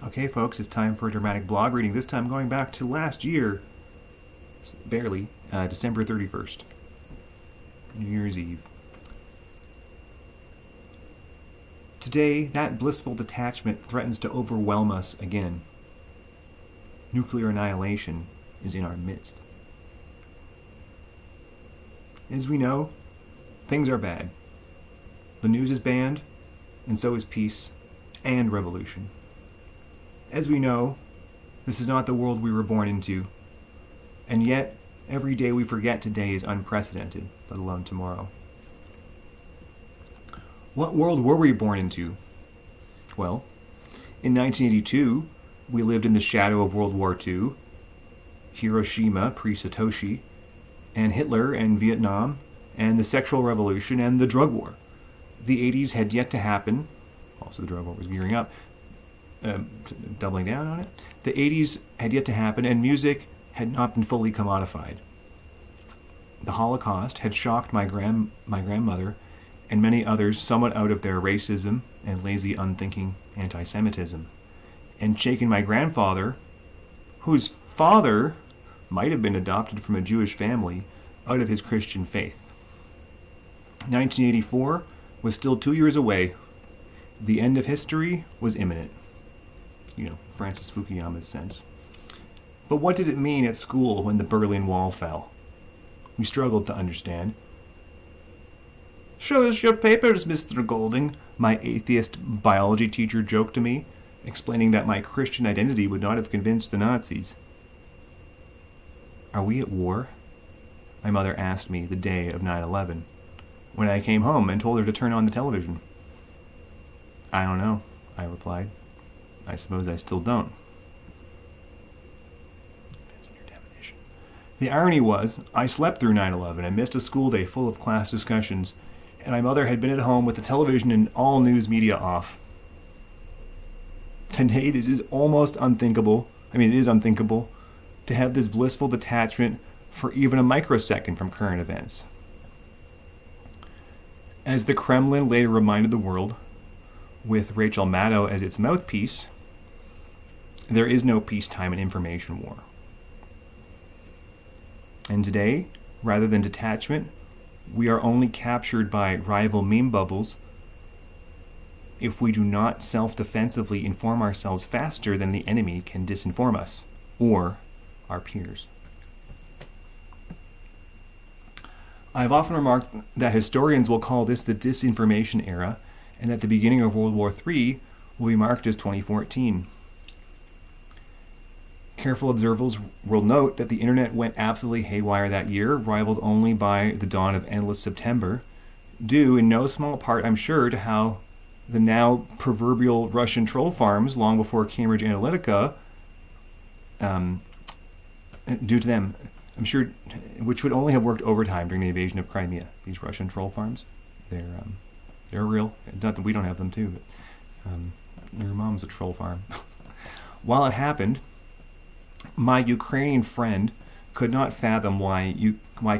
Okay, folks, it's time for a dramatic blog reading, this time going back to last year, barely, December 31st, New Year's Eve. Today, that blissful detachment threatens to overwhelm us again. Nuclear annihilation is in our midst. As we know, things are bad. The news is banned, and so is peace and revolution. As we know, this is not the world we were born into, and yet every day we forget today is unprecedented, let alone tomorrow. What world were we born into? Well, in 1982, we lived in the shadow of World War II, Hiroshima pre-Satoshi, and Hitler and Vietnam, and the sexual revolution and the drug war. The 80s had yet to happen. Also, the drug war was gearing up, doubling down on it. The 80s had yet to happen, and music had not been fully commodified. The Holocaust had shocked my grandmother and many others somewhat out of their racism and lazy, unthinking anti-Semitism, and shaken my grandfather, whose father might have been adopted from a Jewish family, out of his Christian faith. 1984 was still 2 years away. The end of history was imminent. Francis Fukuyama's sense. But what did it mean at school when the Berlin Wall fell? We struggled to understand. "Show us your papers, Mr. Golding," my atheist biology teacher joked to me, explaining that my Christian identity would not have convinced the Nazis. "Are we at war?" my mother asked me the day of 9/11, when I came home and told her to turn on the television. "I don't know," I replied. "I suppose I still don't." Depends on your definition. The irony was, I slept through 9/11 and missed a school day full of class discussions, and my mother had been at home with the television and all news media off. Today, this is almost unthinkable. It is unthinkable to have this blissful detachment for even a microsecond from current events. As the Kremlin later reminded the world, with Rachel Maddow as its mouthpiece, there is no peacetime and information war. And today, rather than detachment, we are only captured by rival meme bubbles if we do not self-defensively inform ourselves faster than the enemy can disinform us, or our peers. I've often remarked that historians will call this the disinformation era, and that the beginning of World War III will be marked as 2014. Careful observers will note that the internet went absolutely haywire that year, rivaled only by the dawn of endless September, due in no small part, I'm sure, to how the now proverbial Russian troll farms, long before Cambridge Analytica, due to them, I'm sure, which would only have worked overtime during the invasion of Crimea. These Russian troll farms, they're real. Not that we don't have them too, but your mom's a troll farm. While it happened, my Ukrainian friend could not fathom why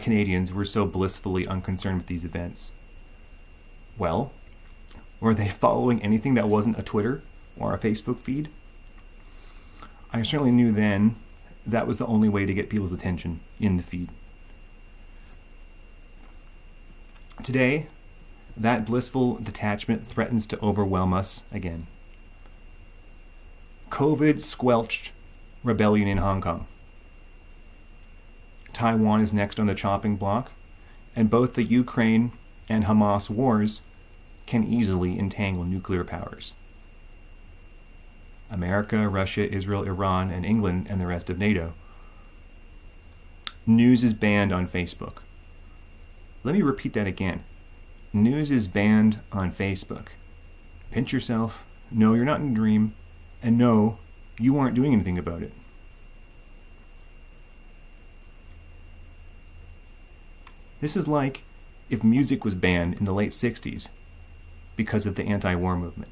Canadians were so blissfully unconcerned with these events. Well, were they following anything that wasn't a Twitter or a Facebook feed? I certainly knew then that was the only way to get people's attention, in the feed. Today, that blissful detachment threatens to overwhelm us again. COVID squelched rebellion in Hong Kong. Taiwan is next on the chopping block, and both the Ukraine and Hamas wars can easily entangle nuclear powers. America, Russia, Israel, Iran, and England, and the rest of NATO. News is banned on Facebook. Let me repeat that again. News is banned on Facebook. Pinch yourself. No, you're not in a dream. And no, you aren't doing anything about it. This is like if music was banned in the late 60s because of the anti-war movement.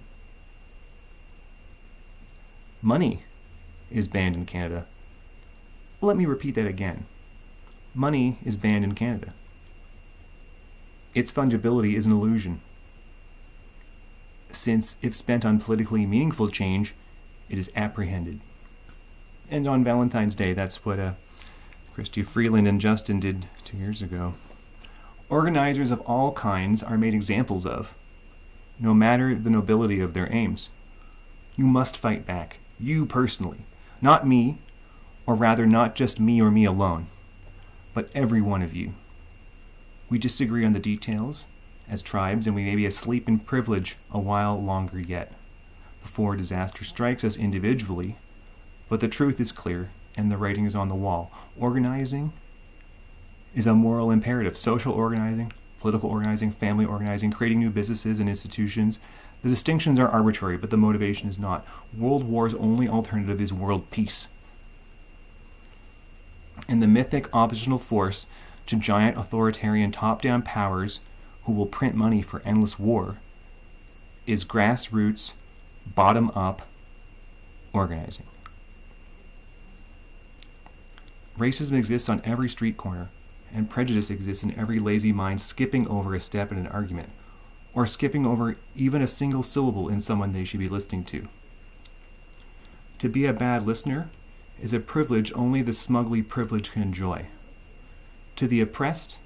Money is banned in Canada. Let me repeat that again. Money is banned in Canada. Its fungibility is an illusion, since if spent on politically meaningful change, it is apprehended. And on Valentine's Day, that's what Christy Freeland and Justin did 2 years ago. Organizers of all kinds are made examples of, no matter the nobility of their aims. You must fight back, you personally, not me, or rather not just me or me alone, but every one of you. We disagree on the details as tribes, and we may be asleep in privilege a while longer yet, before disaster strikes us individually, but the truth is clear, and the writing is on the wall. Organizing is a moral imperative. Social organizing, political organizing, family organizing, creating new businesses and institutions. The distinctions are arbitrary, but the motivation is not. World war's only alternative is world peace. And the mythic oppositional force to giant authoritarian top-down powers who will print money for endless war is grassroots, bottom-up organizing. Racism exists on every street corner, and prejudice exists in every lazy mind skipping over a step in an argument, or skipping over even a single syllable in someone they should be listening to. To be a bad listener is a privilege only the smugly privileged can enjoy. To the oppressed,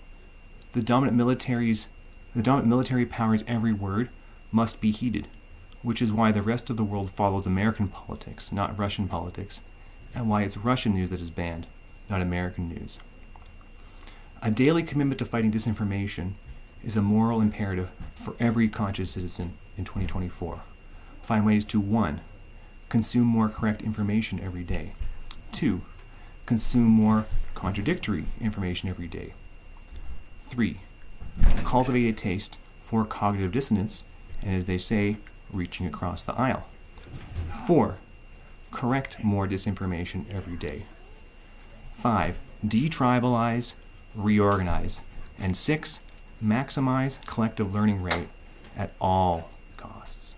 the dominant military power's every word must be heeded, which is why the rest of the world follows American politics, not Russian politics, and why it's Russian news that is banned, not American news. A daily commitment to fighting disinformation is a moral imperative for every conscious citizen in 2024. Find ways to 1. Consume more correct information every day. 2. Consume more contradictory information every day. 3. Cultivate a taste for cognitive dissonance, and as they say, reaching across the aisle. 4. Correct more disinformation every day. 5. Detribalize, reorganize. And 6. Maximize collective learning rate at all costs.